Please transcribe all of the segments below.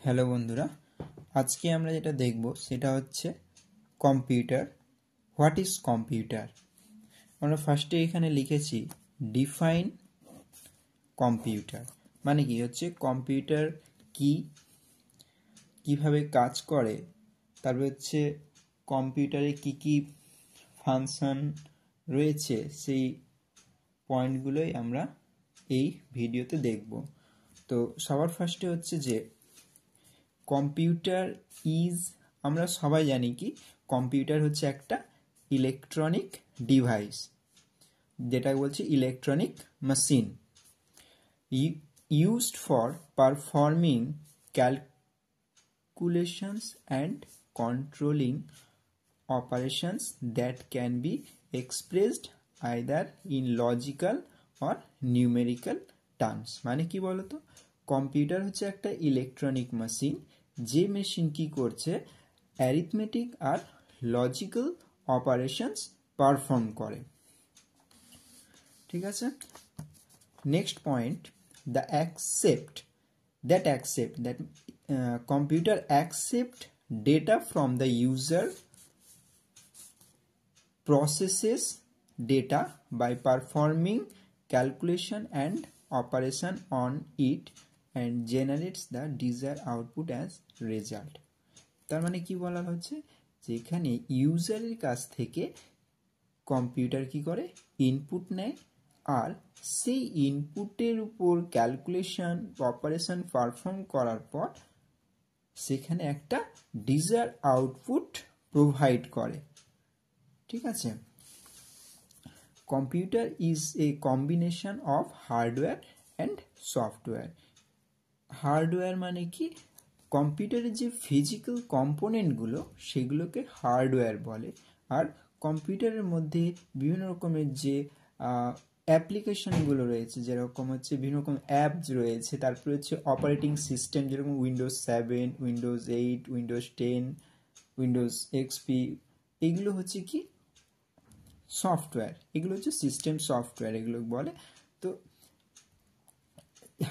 Hello বন্ধুরা, আজকে আমরা যেটা দেখব সেটা হচ্ছে কম্পিউটার। What is computer? আমরা ফার্স্টে এখানে লিখেছি ডিফাইন কম্পিউটার। মানে কি হচ্ছে কম্পিউটার কি, কিভাবে কাজ করে, তারপর হচ্ছে কম্পিউটারে কি কি ফাংশন রয়েছে, সেই পয়েন্টগুলোই আমরা এই ভিডিওতে দেখব। তো সবার ফার্স্টে হচ্ছে যে কম্পিউটার ইজ, আমরা সবাই জানি কি কম্পিউটার হচ্ছে একটা ইলেকট্রনিক ডিভাইস, যেটা বলছি electronic machine, used for performing calculations and controlling operations that can be expressed either in logical or numerical terms। মানে কি বলতো, কম্পিউটার হচ্ছে একটা ইলেকট্রনিক মেশিন, যে মেশিন কি করছে অ্যারিথমেটিক আর লজিক্যাল অপারেশনস পারফর্ম করে। ঠিক আছে, next point, the accept that computer accept data from the user, processes data by performing calculation and operation on it and generates the desired output as result। তার মানে কি বলা হচ্ছে, যেখানে ইউজারের কাছ থেকে কম্পিউটার কি করে ইনপুট নেয়, আর সেই ইনপুটের উপর ক্যালকুলেশন অপারেশন পারফর্ম করার পর সেখানে একটা ডিজায়ার আউটপুট প্রোভাইড করে। ঠিক আছে, computer is a combination of hardware and software. Hardware মানে কি, কম্পিউটারের যে ফিজিক্যাল কম্পোনেন্টগুলো সেগুলোকে হার্ডওয়্যার বলে, আর কম্পিউটারের মধ্যে বিভিন্ন রকমের যে অ্যাপ্লিকেশনগুলো রয়েছে, যেরকম হচ্ছে বিভিন্ন রকম অ্যাপস রয়েছে, তারপরে হচ্ছে অপারেটিং সিস্টেম, যেরকম Windows 7, Windows 8, Windows 10, Windows XP, এগুলো হচ্ছে কি সফটওয়্যার, এগুলো হচ্ছে সিস্টেম সফটওয়্যার এগুলো বলে। তো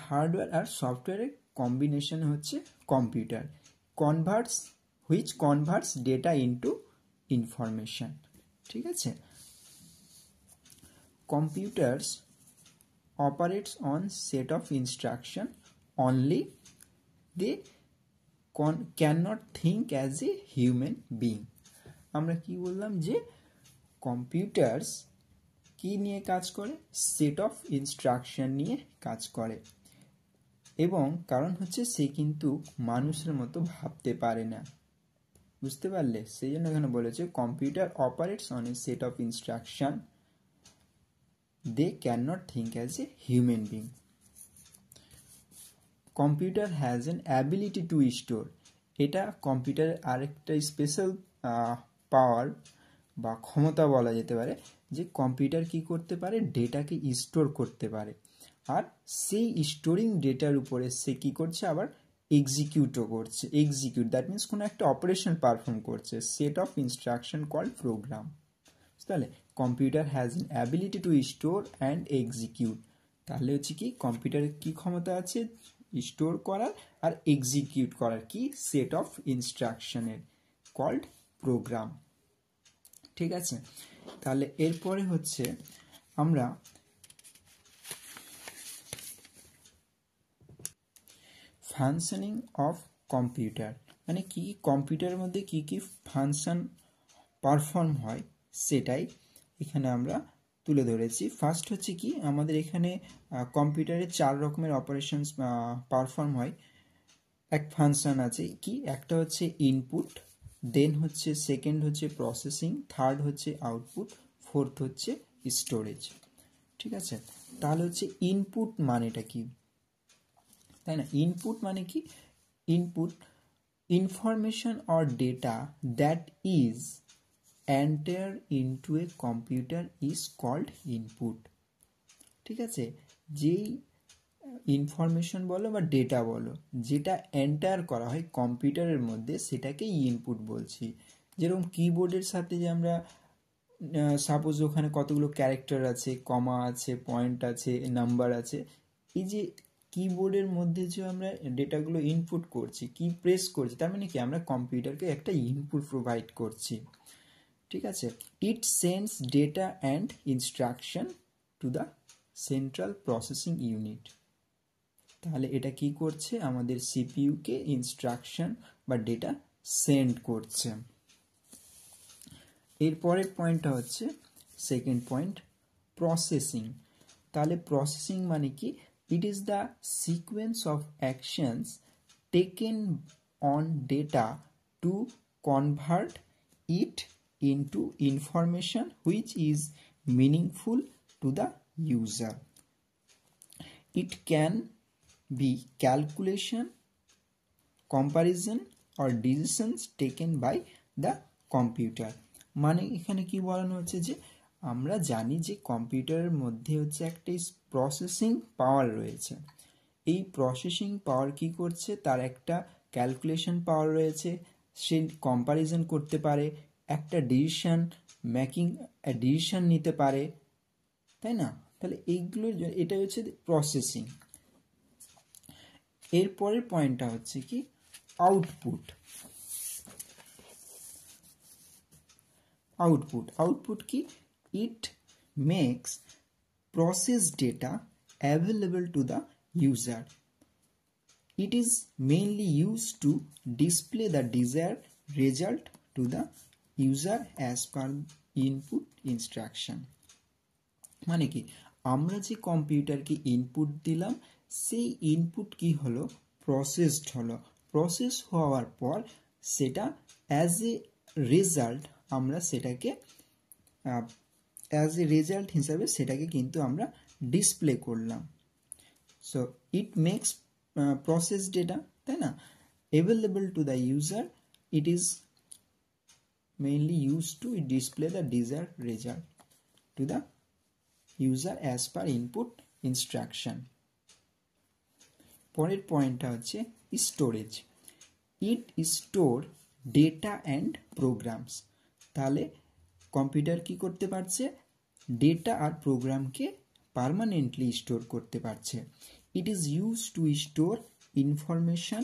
হার্ডওয়্যার আর সফটওয়্যারের কম্বিনেশন হচ্ছে computer, which converts data into information. ঠিক আছে, computers operates on set of instruction only, they cannot think as a human being। আমরা কি বললাম যে কম্পিউটার্স কি নিয়ে কাজ করে, সেট অফ ইনস্ট্রাকশন নিয়ে কাজ করে, এবং কারণ হচ্ছে সে কিন্তু মানুষের মতো ভাবতে পারে না। বুঝতে পারলে, সেই জন্য এখানে বলেছে computer operates on a set of instruction, they cannot think as a human being। Computer has an ability to store, এটা কম্পিউটারের আরেকটা স্পেশাল পাওয়ার বা ক্ষমতা বলা যেতে পারে, যে কম্পিউটার কি করতে পারে ডেটাকে স্টোর করতে পারে, আর সেই স্টোরিং ডেটার উপরে সে কি করছে আবার এক্সিকিউটও করছে। এক্সিকিউট দ্যাট মিনস কোনো একটা অপারেশন পারফর্ম করছে, set of instruction called program. তাহলে computer has an ability to store and execute, তাহলে হচ্ছে কি কম্পিউটারের কি ক্ষমতা আছে স্টোর করার আর এক্সিকিউট করার, কি সেট অফ ইনস্ট্রাকশনের কল্ড প্রোগ্রাম। ঠিক আছে, তাহলে এরপরে হচ্ছে আমরা ফাংশনিং অফ কম্পিউটার, মানে কি কম্পিউটারের মধ্যে কি কি ফাংশন পারফর্ম হয় সেটাই এখানে আমরা তুলে ধরেছি। ফার্স্ট হচ্ছে কি, আমাদের এখানে কম্পিউটারে 4 রকমের অপারেশনস পারফর্ম হয়। এক ফাংশন আছে কি, একটা হচ্ছে ইনপুট, দেন হচ্ছে সেকেন্ড হচ্ছে প্রসেসিং, থার্ড হচ্ছে আউটপুট, ফোর্থ হচ্ছে স্টোরেজ। ঠিক আছে, তাহলে হচ্ছে ইনপুট মানেটা কি, তাই না? ইনপুট মানে কি, input information or data that is enter into a computer is called input. ঠিক আছে, যেই ইনফরমেশন বলো বা ডেটা বলো যেটা এন্টার করা হয় কম্পিউটারের মধ্যে সেটাকেই ইনপুট বলছি। যেরকম কিবোর্ডের সাথে যে আমরা সাপোজ ওখানে কতগুলো ক্যারেক্টার আছে, কমা আছে, পয়েন্ট আছে, নাম্বার আছে, এই যে কিবোর্ডের মধ্যে যে আমরা ডেটাগুলো ইনপুট করছি, কি প্রেস করছি, তার মানে কি আমরা কম্পিউটারকে একটা ইনপুট প্রোভাইড করছি, ঠিক আছে। It sends data and instruction to the central processing unit. তাহলে এটা কি করছে, আমাদের সিপিইউকে ইনস্ট্রাকশন বা ডেটা সেন্ড করছে। এরপরের পয়েন্টটা হচ্ছে সেকেন্ড পয়েন্ট, প্রসেসিং। তাহলে প্রসেসিং মানে কি, it is the sequence of actions taken on data to convert it into information which is meaningful to the user. It can be calculation, comparison or decisions taken by the computer। মানে এখানে কি বলানো হচ্ছে যে আমরা জানি যে কম্পিউটারের মধ্যে হচ্ছে একটা প্রসেসিং পাওয়ার রয়েছে। এই প্রসেসিং পাওয়ার কি করছে, তার একটা ক্যালকুলেশন পাওয়ার রয়েছে, সে কম্পারিজন করতে পারে, একটা ডিসিশন নিতে পারে, তাই না। তাহলে এইগুলোর জন্য এটা হচ্ছে প্রসেসিং। এরপরের পয়েন্টটা হচ্ছে কি আউটপুট। আউটপুট কি, it makes process data available to the user. It is mainly used to display the desired result to the user as per input instruction. মানে কি, আমরা যে কম্পিউটারকে ইনপুট দিলাম, সেই ইনপুট কি হলো, প্রসেসড হলো। প্রসেস হওয়ার পর সেটা অ্যাজ এ রেজাল্ট আমরা সেটাকে হিসাবে সেটাকে কিন্তু আমরা ডিসপ্লে করলাম। So it makes process data, তাই না, available to the user. It is mainly use to display the desired result to the user as per input instruction. পরের পয়েন্টটা হচ্ছে storage. It store data and programs. তাহলে computer কি করতে পারছে, data আর প্রোগ্রামকে পার্মানেন্টলি স্টোর করতে পারছে। It is use to store information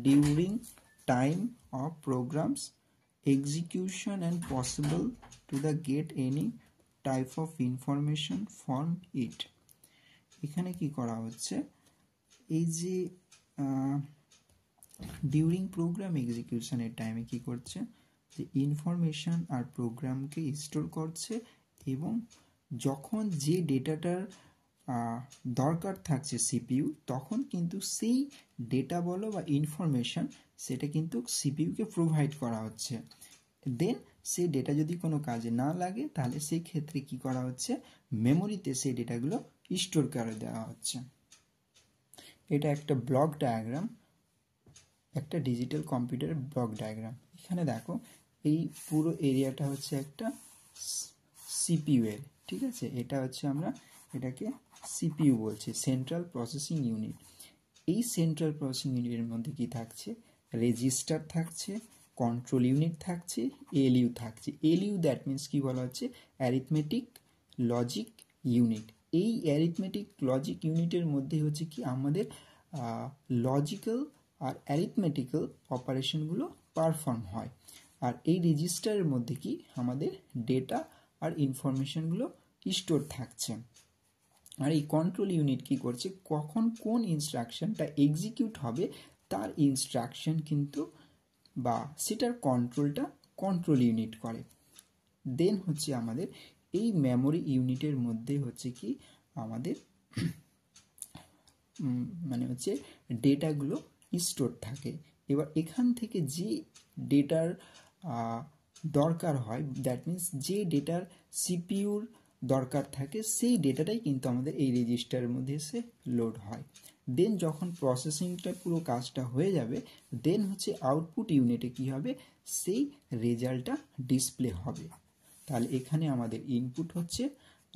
during time of programs execution and possible to the get any type of information from it. এখানে কি করা হচ্ছে, এই যে ডিউরিং প্রোগ্রাম এক্সিকিউশনের টাইমে কি করছে, যে ইনফরমেশন আর প্রোগ্রামকে স্টোর করছে, এবং যখন যে ডেটাটার দরকার থাকছে সিপিইউ, তখন কিন্তু সেই ডেটা বলো বা ইনফরমেশন সেটা কিন্তু সিপিইউকে প্রোভাইড করা হচ্ছে। দেন সেই ডেটা যদি কোনো কাজে না লাগে, তাহলে সেই ক্ষেত্রে কি করা হচ্ছে, মেমোরিতে সেই ডেটাগুলো স্টোর করে দেওয়া হচ্ছে। এটা একটা ব্লক ডায়াগ্রাম, একটা ডিজিটাল কম্পিউটারের ব্লক ডায়াগ্রাম। এখানে দেখো এই পুরো এরিয়াটা হচ্ছে একটা সিপিইউ এর, ঠিক আছে। এটা হচ্ছে আমরা এটাকে সিপিইউ বলছি, সেন্ট্রাল প্রসেসিং ইউনিট। এই সেন্ট্রাল প্রসেসিং ইউনিটের মধ্যে কি থাকছে, রেজিস্টার থাকছে, কন্ট্রোল ইউনিট থাকছে, এলইউ থাকছে। এলইউ দ্যাট মিনস কি বলা হচ্ছে, অ্যারিথমেটিক লজিক ইউনিট। এই অ্যারিথমেটিক লজিক ইউনিটের মধ্যে হচ্ছে কি আমাদের লজিক্যাল আর অ্যারিথমেটিক্যাল অপারেশনগুলো পারফর্ম হয়। আর এই রেজিস্টারের মধ্যে কি আমাদের ডেটা আর ইনফরমেশনগুলো স্টোর থাকছে। আর এই কন্ট্রোল ইউনিট কি করছে, কখন কোন ইনস্ট্রাকশনটা এক্সিকিউট হবে তার ইনস্ট্রাকশন কিন্তু বা সেটার কন্ট্রোলটা কন্ট্রোল ইউনিট করে। দেন হচ্ছে আমাদের এই মেমোরি ইউনিটের মধ্যে হচ্ছে কি আমাদের মানে হচ্ছে ডেটাগুলো স্টোর থাকে। এবার এখান থেকে যে ডেটার দরকার হয়, দ্যাট মিন্স যে ডেটার সিপিইউর দরকার থাকে, সেই ডেটাটাই কিন্তু আমাদের এই রেজিস্টারের মধ্যে এসে লোড হয়। দেন যখন প্রসেসিংটা পুরো কাজটা হয়ে যাবে, দেন হচ্ছে আউটপুট ইউনিটে কি হবে, সেই রেজাল্টটা ডিসপ্লে হবে। তাহলে এখানে আমাদের ইনপুট হচ্ছে,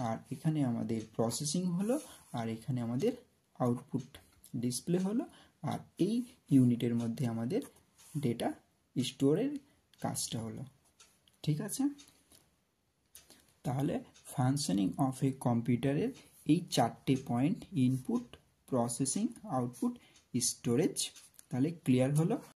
আর এখানে আমাদের প্রসেসিং হলো, আর এখানে আমাদের আউটপুট ডিসপ্লে হলো, আর এই ইউনিটের মধ্যে আমাদের ডেটা স্টোরের কাজটা হলো, ঠিক আছে। তাহলে ফাংশনিং অফ এ কম্পিউটারের এই চারটে point, input, processing, output, storage. তাহলে ক্লিয়ার হলো।